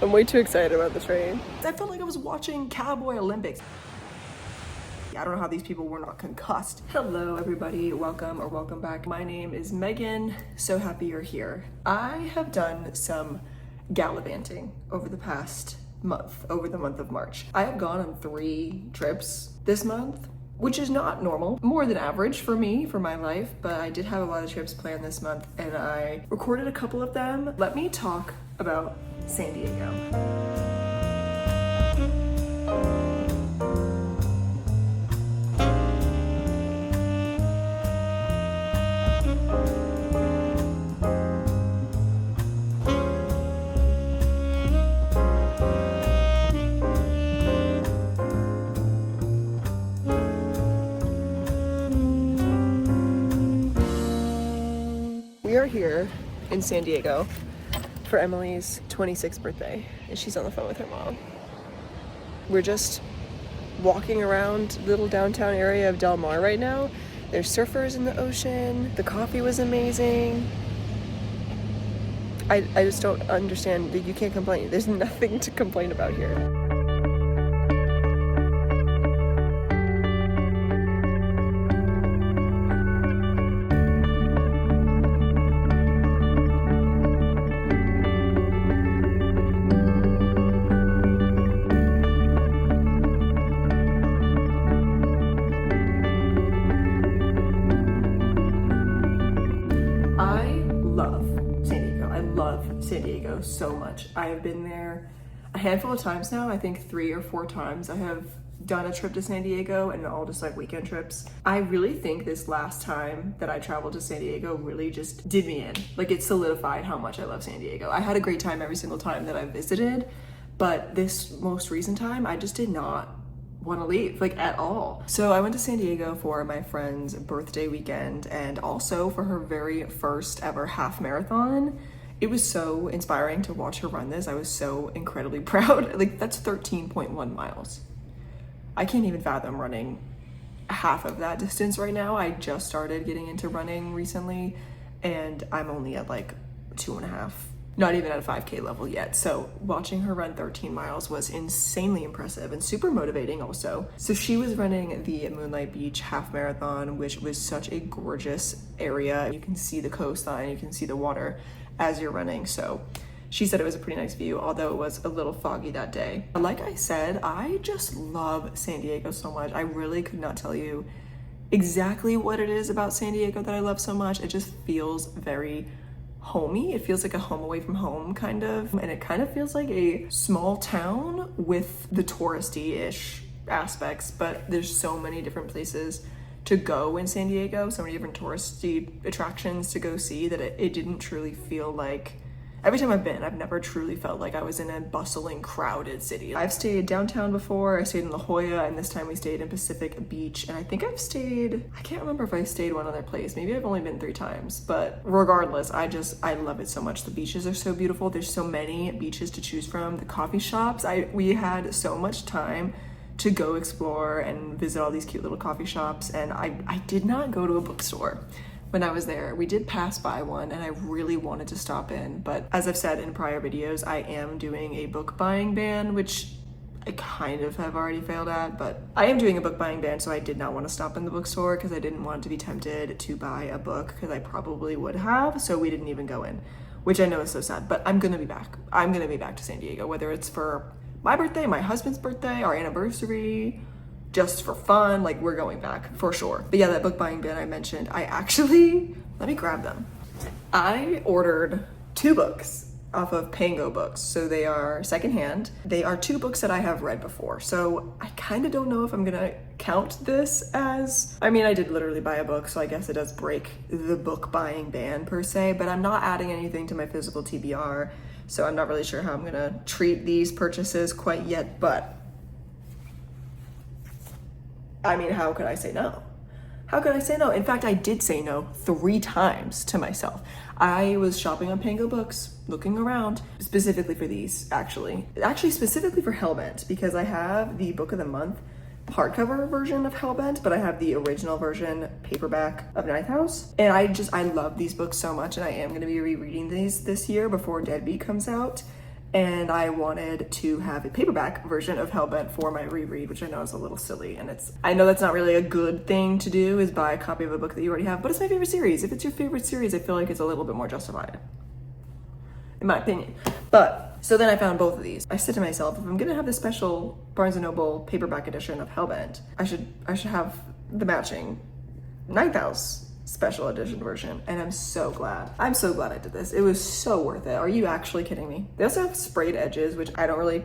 I'm way too excited about the train. I felt like I was watching Cowboy Olympics. I don't know how these people were not concussed. Hello everybody, welcome back. My name is Megan, so happy you're here. I have done some gallivanting over the past month, over the month of March. I have gone on 3 trips this month, which is not normal, more than average for me, for my life, but I did have a lot of trips planned this month and I recorded a couple of them. Let me talk about San Diego. We are here in San Diego for Emily's 26th birthday, and she's on the phone with her mom. We're just walking around the little downtown area of Del Mar right now. There's surfers in the ocean. The coffee was amazing. I just don't understand that you can't complain. There's nothing to complain about here. San Diego so much. I have been there a handful of times now. I think 3 or 4 times I have done a trip to San Diego, and all just like weekend trips. I really think this last time that I traveled to San Diego really just did me in. Like, it solidified how much I love San Diego. I had a great time every single time that I visited, but this most recent time I just did not want to leave, like, at all. So I went to San Diego for my friend's birthday weekend and also for her very first ever half marathon. It was so inspiring to watch her run this. I was so incredibly proud. Like, that's 13.1 miles. I can't even fathom running half of that distance right now. I just started getting into running recently and I'm only at like 2.5, not even at a 5K level yet. So watching her run 13 miles was insanely impressive and super motivating also. So she was running the Moonlight Beach half marathon, which was such a gorgeous area. You can see the coastline, you can see the water as you're running. So she said it was a pretty nice view, although it was a little foggy that day. Like I said, I just love San Diego so much. I really could not tell you exactly what it is about San Diego that I love so much. It just feels very homey. It feels like a home away from home kind of, and it kind of feels like a small town with the touristy-ish aspects, but there's so many different places to go in San Diego, so many different touristy attractions to go see, that it didn't truly feel like, every time I've been, I've never truly felt like I was in a bustling, crowded city. I've stayed downtown before, I stayed in La Jolla, and this time we stayed in Pacific Beach, and I think I've stayed, I can't remember if I stayed one other place, maybe I've only been 3 times, but regardless, I love it so much. The beaches are so beautiful, there's so many beaches to choose from, the coffee shops, we had so much time to go explore and visit all these cute little coffee shops, and I did not go to a bookstore when I was there. We did pass by one and I really wanted to stop in, but as I've said in prior videos, I am doing a book buying ban, which I kind of have already failed at, but I am doing a book buying ban, so I did not want to stop in the bookstore because I didn't want to be tempted to buy a book, because I probably would have, so we didn't even go in, which I know is so sad, but I'm gonna be back. I'm gonna be back to San Diego, whether it's for my birthday, my husband's birthday, our anniversary, just for fun, like, we're going back for sure. But yeah, that book buying bin I mentioned, I actually, let me grab them. I ordered 2 books off of Pango Books. So they are secondhand. They are 2 books that I have read before. So I kind of don't know if I'm gonna count this as, I mean, I did literally buy a book, so I guess it does break the book buying ban per se, but I'm not adding anything to my physical TBR. So I'm not really sure how I'm gonna treat these purchases quite yet, but I mean, how could I say no? How could I say no? In fact, I did say no 3 times to myself. I was shopping on Pango Books, looking around, specifically for these, actually specifically for Hellbent, because I have the book of the month hardcover version of Hellbent, but I have the original version paperback of Ninth House. And I love these books so much, and I am going to be rereading these this year before Deadbeat comes out. and I wanted to have a paperback version of Hellbent for my reread, which I know is a little silly, and I know that's not really a good thing to do, is buy a copy of a book that you already have, but it's my favorite series. If it's your favorite series, I feel like it's a little bit more justified, in my opinion. But so then I found both of these. I said to myself, if I'm gonna have this special Barnes & Noble paperback edition of Hellbent, I should have the matching Ninth House special edition version, and I'm so glad I did this. It was so worth it. Are you actually kidding me? They also have sprayed edges, which I don't really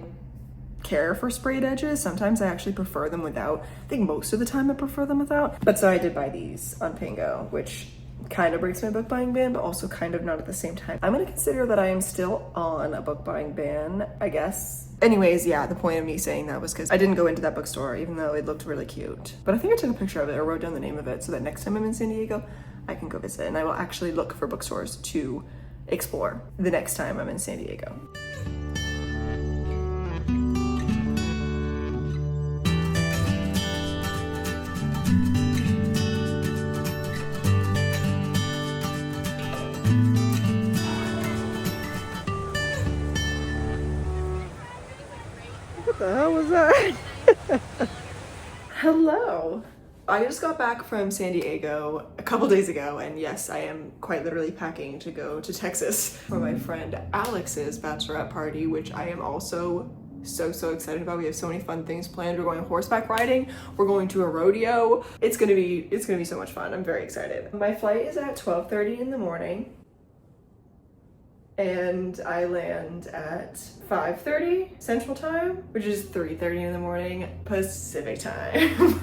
care for sprayed edges. Sometimes I actually prefer them without. I think most of the time I prefer them without. But so I did buy these on Pango, which kind of breaks my book buying ban, but also kind of not at the same time. I'm gonna consider that I am still on a book buying ban, I guess. Anyways, yeah, the point of me saying that was because I didn't go into that bookstore, even though it looked really cute. But I think I took a picture of it or wrote down the name of it so that next time I'm in San Diego, I can go visit, and I will actually look for bookstores to explore the next time I'm in San Diego. What the hell was that? Hello. I just got back from San Diego a couple days ago, and yes, I am quite literally packing to go to Texas for my friend Alex's bachelorette party, which I am also so excited about. We have so many fun things planned. We're going horseback riding, we're going to a rodeo. It's gonna be so much fun. I'm very excited. My flight is at 12:30 in the morning, and I land at 5:30 Central Time, which is 3:30 in the morning Pacific Time.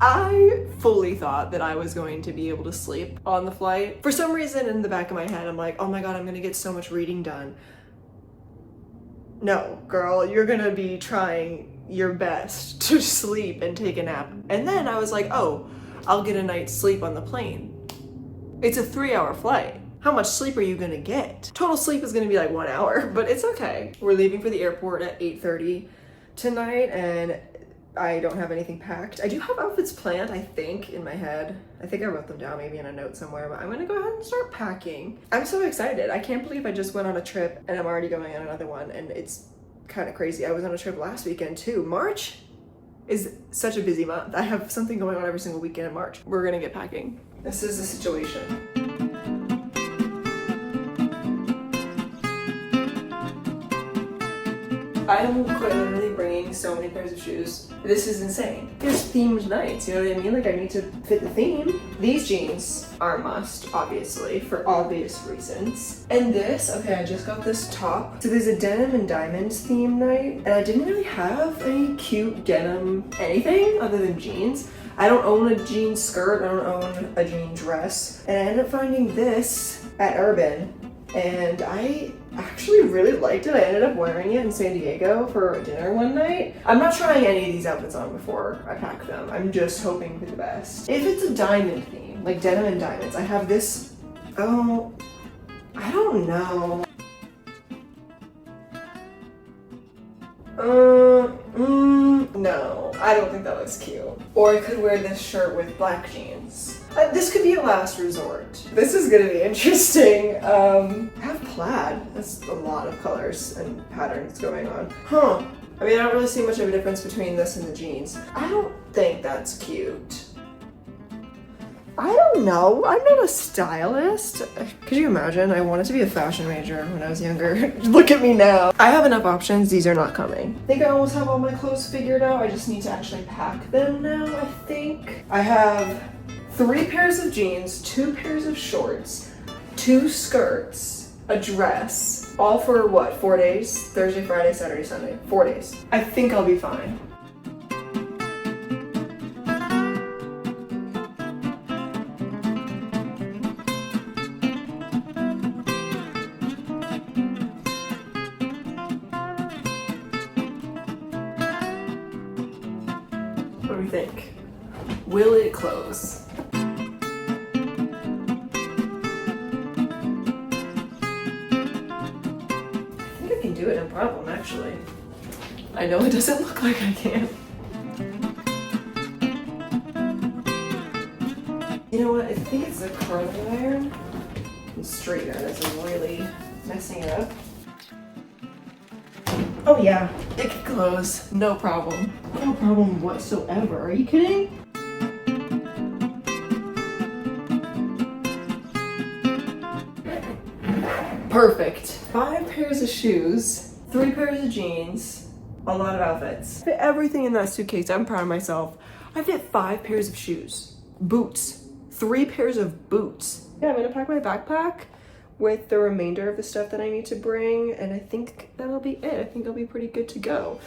I fully thought that I was going to be able to sleep on the flight. For some reason in the back of my head, I'm like, oh my God, I'm gonna get so much reading done. No, girl, you're gonna be trying your best to sleep and take a nap. And then I was like, oh, I'll get a night's sleep on the plane. It's a 3-hour flight. How much sleep are you gonna get? Total sleep is gonna be like 1 hour, but it's okay. We're leaving for the airport at 8:30 tonight, and I don't have anything packed. I do have outfits planned, I think, in my head. I think I wrote them down maybe in a note somewhere, but I'm gonna go ahead and start packing. I'm so excited. I can't believe I just went on a trip and I'm already going on another one, and it's kind of crazy. I was on a trip last weekend too. March is such a busy month. I have something going on every single weekend in March. We're gonna get packing. This is the situation. I am quite literally bringing so many pairs of shoes. This is insane. There's themed nights, you know what I mean? Like, I need to fit the theme. These jeans are a must, obviously, for obvious reasons. And this, okay, I just got this top. So there's a denim and diamonds theme night, and I didn't really have any cute denim anything other than jeans. I don't own a jean skirt, I don't own a jean dress. And I ended up finding this at Urban, and I actually really liked it. I ended up wearing it in San Diego for dinner one night. I'm not trying any of these outfits on before I pack them. I'm just hoping for the best. If it's a diamond theme, like denim and diamonds, I have this, oh, I don't know. No, I don't think that looks cute. Or I could wear this shirt with black jeans. This could be a last resort. This is gonna be interesting. I have plaid. That's a lot of colors and patterns going on. Huh. I mean, I don't really see much of a difference between this and the jeans. I don't think that's cute. I don't know. I'm not a stylist. Could you imagine? I wanted to be a fashion major when I was younger. Look at me now. I have enough options. These are not coming. I think I almost have all my clothes figured out. I just need to actually pack them now, I think. I have 3 pairs of jeans, 2 pairs of shorts, 2 skirts, a dress, all for what, 4 days? Thursday, Friday, Saturday, Sunday. 4 days. I think I'll be fine. What do we think? Will it close? I think I can do it no problem, actually. I know it doesn't look like I can. You know what? I think it's the curling iron and straight iron that's really messing it up. Oh yeah, it can close, no problem. No problem whatsoever, are you kidding? Perfect. 5 pairs of shoes, 3 pairs of jeans, a lot of outfits. Fit everything in that suitcase. I'm proud of myself. I fit 5 pairs of shoes, boots, 3 pairs of boots. Yeah, I'm gonna pack my backpack with the remainder of the stuff that I need to bring, and I think that'll be it. I think I'll be pretty good to go.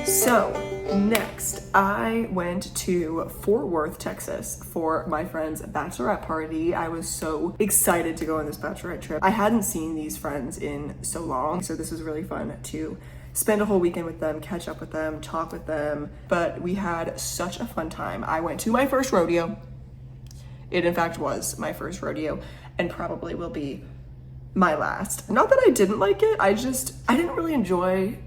So next, I went to Fort Worth, Texas for my friend's bachelorette party. I was so excited to go on this bachelorette trip. I hadn't seen these friends in so long, so this was really fun to spend a whole weekend with them, catch up with them, talk with them, but we had such a fun time. I went to my first rodeo. It in fact was my first rodeo and probably will be my last. Not that I didn't like it, I didn't really enjoy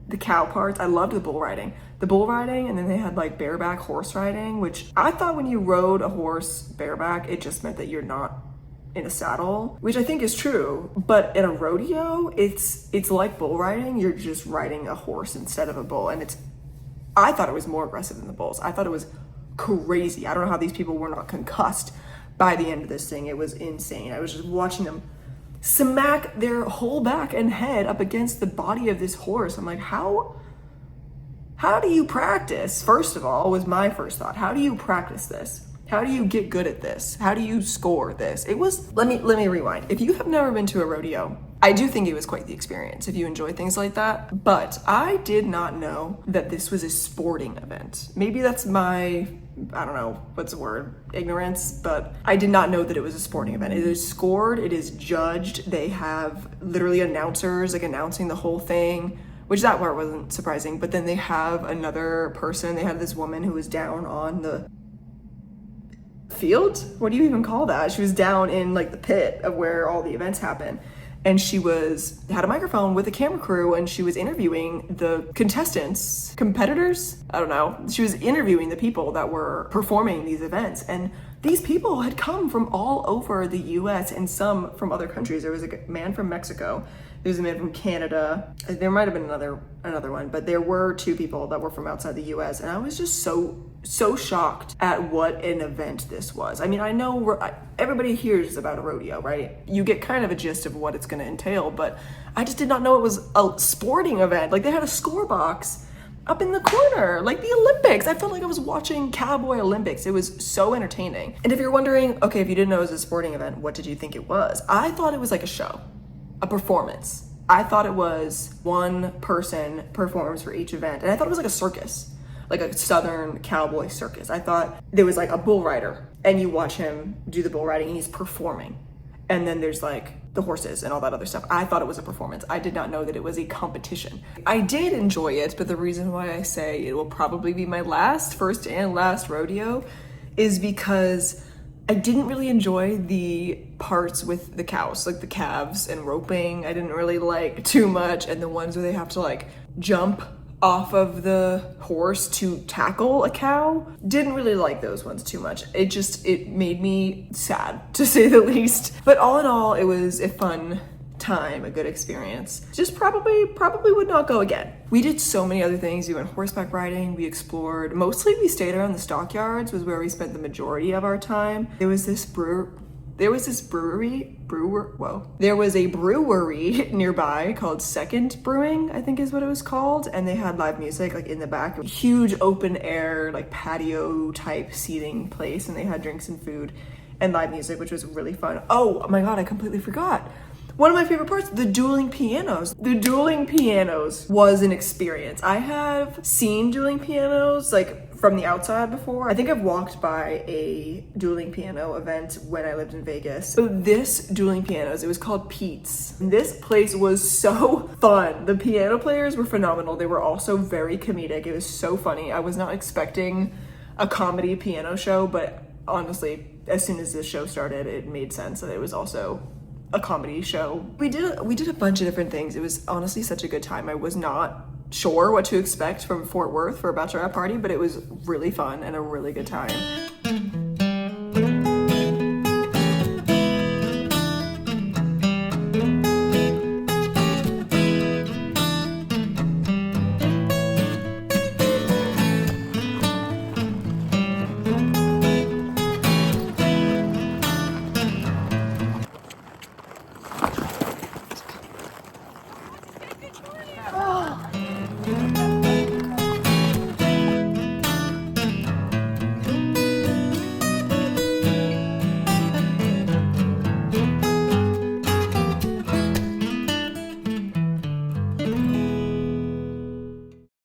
the cow parts. I loved the bull riding. The bull riding, and then they had like bareback horse riding, which I thought when you rode a horse bareback, it just meant that you're not in a saddle, which I think is true. But in a rodeo, it's like bull riding. You're just riding a horse instead of a bull. And I thought it was more aggressive than the bulls. I thought it was crazy. I don't know how these people were not concussed by the end of this thing. It was insane. I was just watching them smack their whole back and head up against the body of this horse. I'm like, how do you practice? First of all, was my first thought. How do you practice this? How do you get good at this? How do you score this? Let me rewind. If you have never been to a rodeo, I do think it was quite the experience if you enjoy things like that. But I did not know that this was a sporting event. Maybe that's my, I don't know, what's the word? Ignorance, but I did not know that it was a sporting event. It is scored, it is judged. They have literally announcers like announcing the whole thing, which that part wasn't surprising. But then they have another person. They had this woman who was down on the field. What do you even call that? She was down in like the pit of where all the events happen. And she had a microphone with a camera crew, and she was interviewing the competitors, I don't know. She was interviewing the people that were performing these events. And these people had come from all over the US and some from other countries. There was a man from Mexico, there was a man from Canada, there might have been another one, but there were 2 people that were from outside the US. And I was just so shocked at what an event this was. I mean, I know everybody hears about a rodeo, right? You get kind of a gist of what it's going to entail, but I just did not know it was a sporting event. Like, they had a score box up in the corner, like the Olympics. I felt like I was watching Cowboy Olympics. It was so entertaining. And if you're wondering, okay, if you didn't know it was a sporting event, what did you think it was? I thought it was like a show, a performance. I thought it was one person performs for each event. And I thought it was like a circus, like a Southern cowboy circus. I thought there was like a bull rider and you watch him do the bull riding and he's performing. And then there's like the horses and all that other stuff. I thought it was a performance. I did not know that it was a competition. I did enjoy it, but the reason why I say it will probably be my first and last rodeo is because I didn't really enjoy the parts with the cows, like the calves and roping. I didn't really like too much. And the ones where they have to like jump off of the horse to tackle a cow, didn't really like those ones too much. It made me sad, to say the least. But all in all, it was a fun time, a good experience. Just probably would not go again. We did so many other things. We went horseback riding, we explored. Mostly we stayed around the stockyards, was where we spent the majority of our time. There was a brewery nearby called Second Brewing, I think is what it was called. And they had live music like in the back, a huge open air, like patio type seating place. And they had drinks and food. and live music, which was really fun. Oh my God, I completely forgot. One of my favorite parts, the dueling pianos. The dueling pianos was an experience. I have seen dueling pianos like from the outside before. I think I've walked by a dueling piano event when I lived in Vegas. So this dueling pianos, it was called Pete's. This place was so fun. The piano players were phenomenal. They were also very comedic. It was so funny. I was not expecting a comedy piano show, but honestly, as soon as this show started, it made sense that it was also a comedy show. We did a bunch of different things. It was honestly such a good time. I was not sure what to expect from Fort Worth for a bachelorette party, but it was really fun and a really good time.